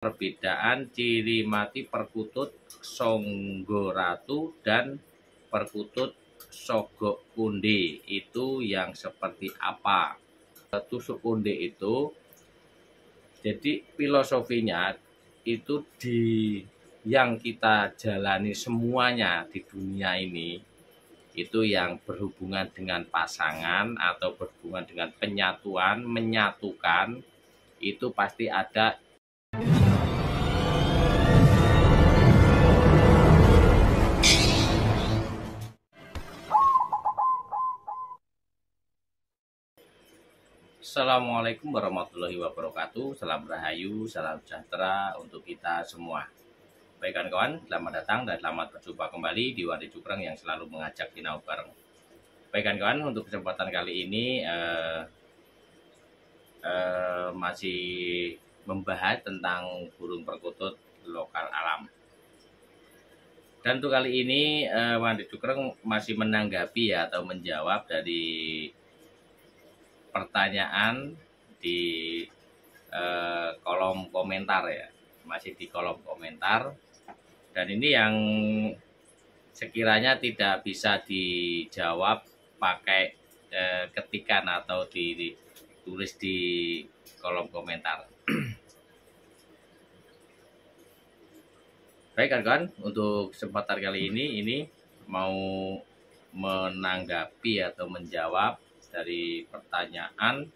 Perbedaan ciri mati perkutut Songgoratu dan perkutut Sogok Kunde itu yang seperti apa? Tusuk kunde itu, jadi filosofinya itu yang kita jalani semuanya di dunia ini itu yang berhubungan dengan pasangan atau berhubungan dengan penyatuan, menyatukan, itu pasti ada. Assalamualaikum warahmatullahi wabarakatuh. Salam rahayu, salam sejahtera untuk kita semua. Baik kawan-kawan, selamat datang dan selamat berjumpa kembali di Wadi Cukreng yang selalu mengajak sinau bareng. Baik kawan-kawan, untuk kesempatan kali ini masih membahas tentang burung perkutut lokal alam. Dan untuk kali ini Wadi Cukreng masih menanggapi atau menjawab dari pertanyaan di kolom komentar ya, masih di kolom komentar. Dan ini yang sekiranya tidak bisa dijawab pakai ketikan atau ditulis di kolom komentar. Baik kan, untuk kesempatan kali ini mau menanggapi atau menjawab dari pertanyaan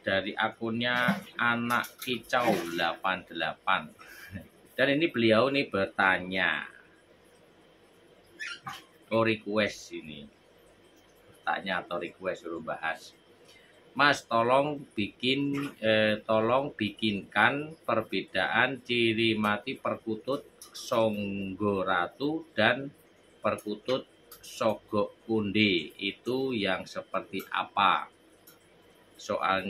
dari akunnya Anak Kicau 88. Dan ini beliau nih bertanya, request ini, bertanya atau request suruh bahas. Mas, tolong bikinkan perbedaan ciri mati perkutut Songgoratu dan perkutut Sogok Kunde itu yang seperti apa? Soal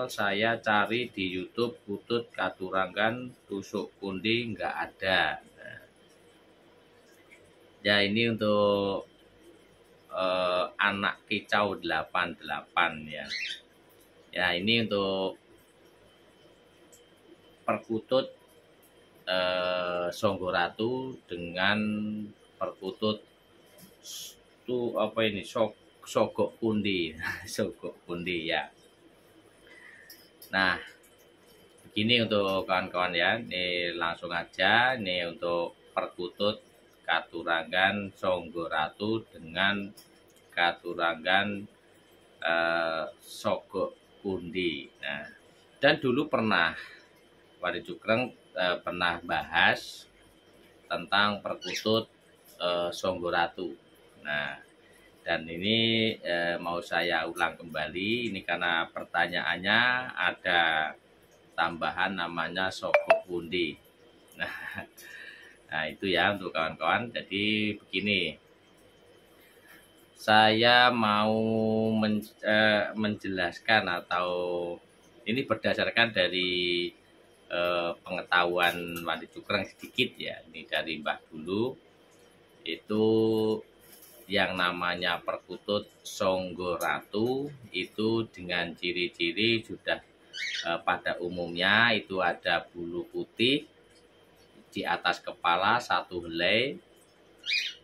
saya cari di YouTube kutut katurangan tusuk kunde nggak ada. Ya ini untuk Anak Kicau 88 ya. Ya ini untuk perkutut Songgoratu dengan perkutut Sogok Kunde. Sogok Kunde ya. Nah, begini untuk kawan-kawan ya. Ini langsung aja nih untuk perkutut katurangan Songgoratu dengan katurangan Sogok Kunde. Nah, dan dulu pernah Wadi Cukreng pernah bahas tentang perkutut Songgoratu. Nah, dan ini mau saya ulang kembali ini karena pertanyaannya ada tambahan namanya Sogok Kunde. Nah, itu ya untuk kawan-kawan. Jadi begini, saya mau menjelaskan atau ini berdasarkan dari pengetahuan Wadi Cukreng sedikit ya. Ini dari Mbah dulu, itu yang namanya perkutut Songgoratu itu dengan ciri-ciri sudah pada umumnya itu ada bulu putih di atas kepala 1 helai,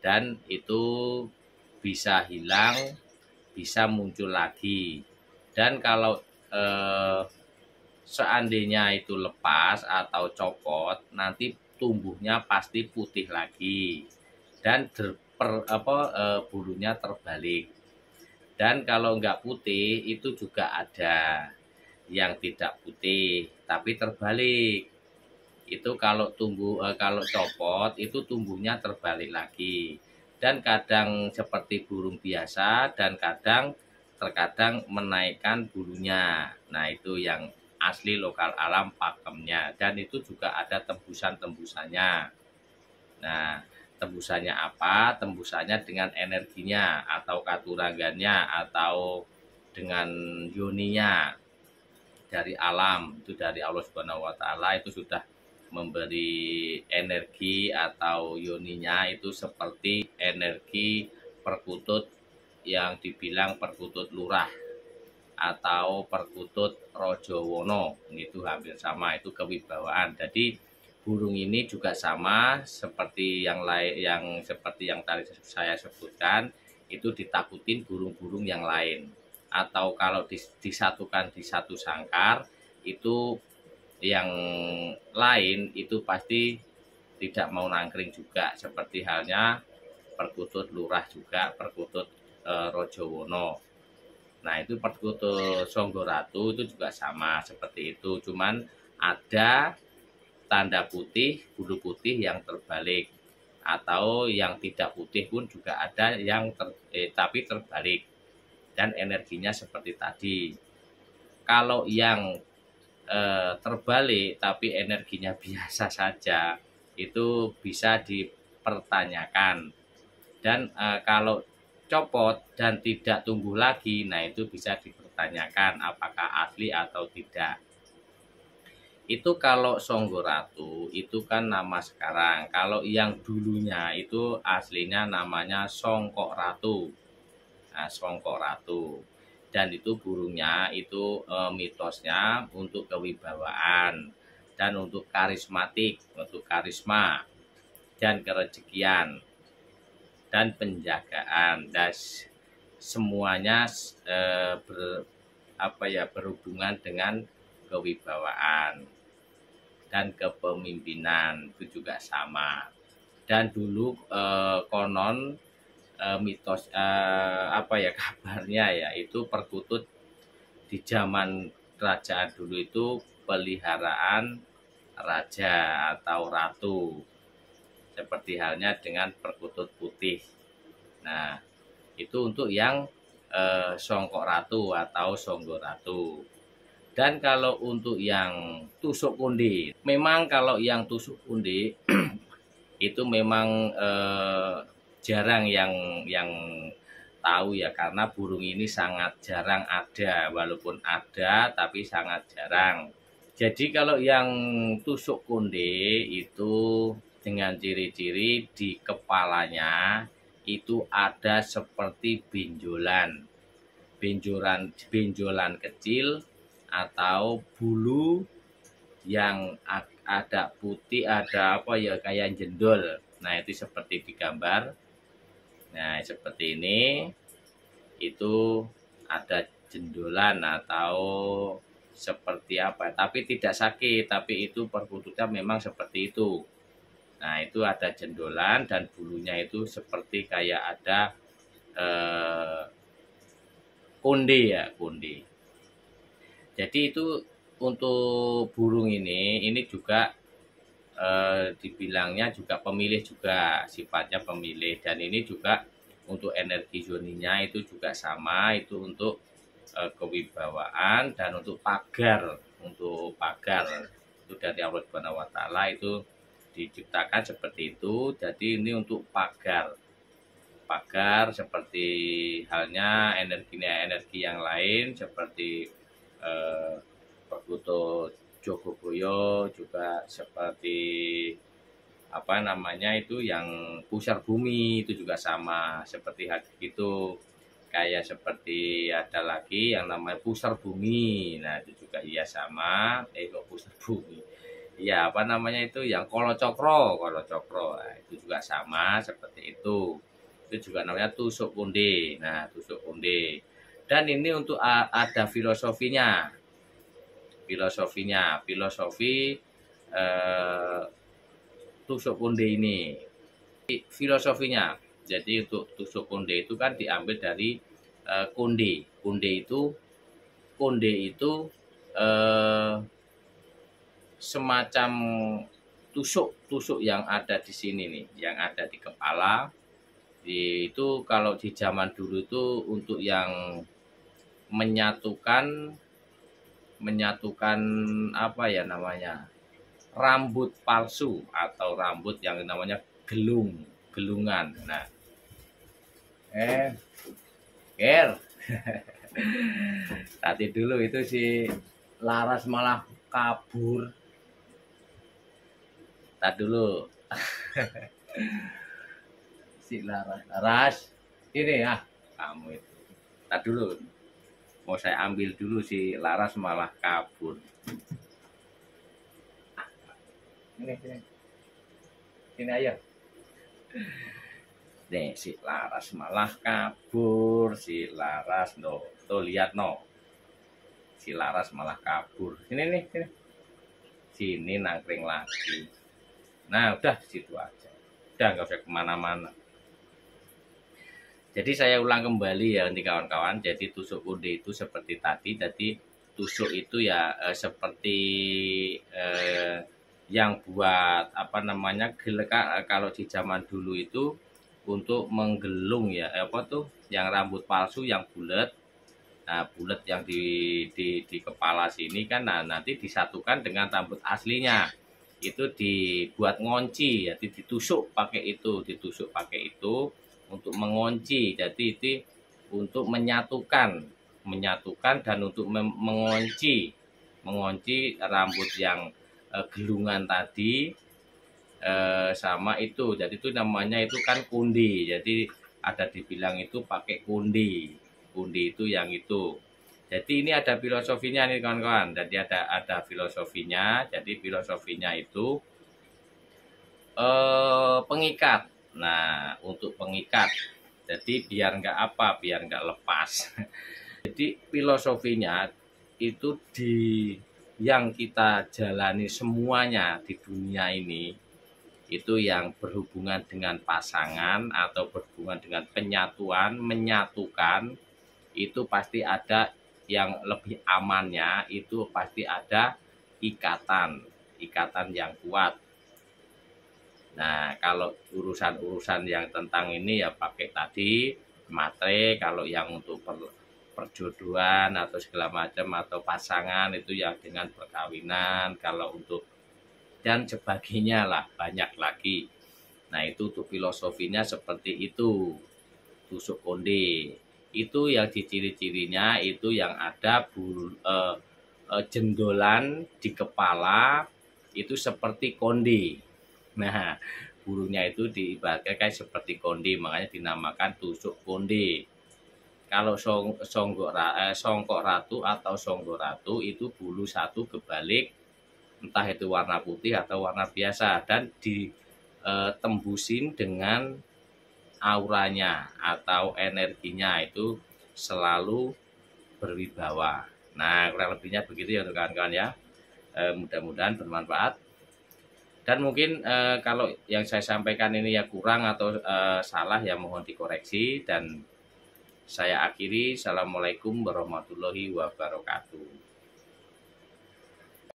dan itu bisa hilang, bisa muncul lagi. Dan kalau seandainya itu lepas atau copot, nanti tumbuhnya pasti putih lagi dan bulunya terbalik. Dan kalau enggak putih itu juga ada yang tidak putih tapi terbalik. Itu kalau copot itu tumbuhnya terbalik lagi. Dan kadang seperti burung biasa dan terkadang menaikkan bulunya. Nah, itu yang asli lokal alam pakemnya, dan itu juga ada tembusannya. Nah, tembusannya apa? Tembusannya dengan energinya atau katurangannya atau dengan yoninya dari alam, itu dari Allah Subhanahu wa taala, itu sudah memberi energi atau yoninya itu seperti energi perkutut yang dibilang perkutut lurah. atau perkutut Rajawana, itu hampir sama, itu kewibawaan. Jadi burung ini juga sama seperti yang lain, yang seperti yang tadi saya sebutkan, itu ditakutin burung-burung yang lain. Atau kalau disatukan di satu sangkar, itu yang lain itu pasti tidak mau nangkring juga, seperti halnya perkutut lurah juga, perkutut Rajawana. Nah, itu perkutut Songgoratu itu juga sama seperti itu. Cuman ada tanda putih, bulu putih yang terbalik. Atau yang tidak putih pun juga ada yang tapi terbalik. Dan energinya seperti tadi. Kalau yang terbalik tapi energinya biasa saja, itu bisa dipertanyakan. Dan kalau copot dan tidak tumbuh lagi, nah itu bisa dipertanyakan apakah asli atau tidak. Itu kalau Songgoratu itu kan nama sekarang. Kalau yang dulunya itu aslinya namanya Songkok Ratu. Nah, Songkok Ratu. Dan itu burungnya itu mitosnya untuk kewibawaan dan untuk karismatik, untuk karisma dan kerejekian dan penjagaan, dan semuanya berhubungan dengan kewibawaan dan kepemimpinan, itu juga sama. Dan dulu konon mitos kabarnya ya, itu perkutut di zaman kerajaan dulu itu peliharaan raja atau ratu, seperti halnya dengan perkutut putih. Nah, itu untuk yang Songkok Ratu atau Songgoratu. Dan kalau untuk yang tusuk konde, memang kalau yang tusuk konde itu memang jarang yang tahu ya, karena burung ini sangat jarang ada, walaupun ada tapi sangat jarang. Jadi kalau yang tusuk konde itu dengan ciri-ciri di kepalanya itu ada seperti benjolan kecil atau bulu yang ada putih, ada kayak jendol. Nah, itu seperti di gambar. Nah, seperti ini, itu ada jendolan atau seperti tapi tidak sakit, tapi itu perkututnya memang seperti itu. Nah, itu ada jendolan dan bulunya itu seperti kayak ada konde ya, konde. Jadi itu untuk burung ini juga dibilangnya juga pemilih, juga sifatnya pemilih. Dan ini juga untuk energi zoninya itu juga sama, itu untuk kewibawaan dan untuk pagar itu dari Allah Subhanahu wa taala, itu diciptakan seperti itu. Jadi ini untuk pagar seperti halnya energi yang lain, seperti perkutut Jogoboyo, juga seperti itu yang pusar bumi, itu juga sama seperti itu. Kayak seperti ada lagi yang namanya pusar bumi, nah itu juga iya sama. Kok pusar bumi, iya itu yang kolocokro, nah, itu juga sama seperti itu juga namanya tusuk konde. Nah, tusuk konde. Dan ini untuk ada filosofi tusuk konde ini. Filosofinya, jadi untuk tusuk konde itu kan diambil dari konde. Konde itu semacam tusuk yang ada di sini nih, yang ada di kepala. Itu kalau di zaman dulu itu untuk yang menyatukan rambut palsu atau rambut yang namanya gelungan. Nah, tadi dulu itu si Laras malah kabur. Tadi dulu. Si Laras ini ya, kamu itu. Tadi dulu. Mau saya ambil dulu, si Laras malah kabur. Ini aja. Nih si Laras malah kabur, si Laras no. Tuh lihat no. Si Laras malah kabur. Sini nih, sini. Sini nangkring lagi. Nah, udah di situ aja. Udah nggak usah kemana-mana. Jadi saya ulang kembali ya nanti kawan-kawan. Jadi tusuk konde itu seperti tadi. Jadi tusuk itu ya seperti yang buat apa namanya kalau di zaman dulu itu untuk menggelung ya apa tuh yang rambut palsu yang bulat. Nah, bulat yang di kepala sini kan, nah nanti disatukan dengan rambut aslinya. Itu dibuat ngunci, jadi ditusuk pakai itu untuk mengunci. Jadi itu untuk menyatukan dan untuk mengunci rambut yang gelungan tadi sama itu. Jadi itu namanya itu kan kundi. Jadi ada dibilang itu pakai kundi. Kundi itu yang itu. Jadi ini ada filosofinya nih kawan-kawan. Jadi ada filosofinya. Jadi filosofinya itu pengikat. Nah, untuk pengikat. Jadi biar nggak lepas. Jadi filosofinya itu yang kita jalani semuanya di dunia ini itu yang berhubungan dengan pasangan atau berhubungan dengan menyatukan itu pasti ada yang lebih amannya, itu pasti ada ikatan yang kuat. Nah, kalau urusan yang tentang ini ya pakai tadi matre, kalau yang untuk perjodohan atau segala macam atau pasangan itu ya dengan perkawinan, kalau untuk dan sebagainya lah, banyak lagi. Nah, itu tuh filosofinya seperti itu. Tusuk konde itu yang ciri-cirinya itu yang ada jendolan di kepala itu seperti konde. Nah, burungnya itu diibaratkan kayak seperti konde, makanya dinamakan tusuk konde. Kalau songkok ratu atau songgo ratu itu bulu satu kebalik, entah itu warna putih atau warna biasa, dan ditembusin dengan auranya atau energinya itu selalu berwibawa. Nah, kurang lebihnya begitu ya kawan-kawan ya. Mudah-mudahan bermanfaat. Dan mungkin kalau yang saya sampaikan ini ya kurang atau salah ya mohon dikoreksi. Dan saya akhiri. Assalamualaikum warahmatullahi wabarakatuh.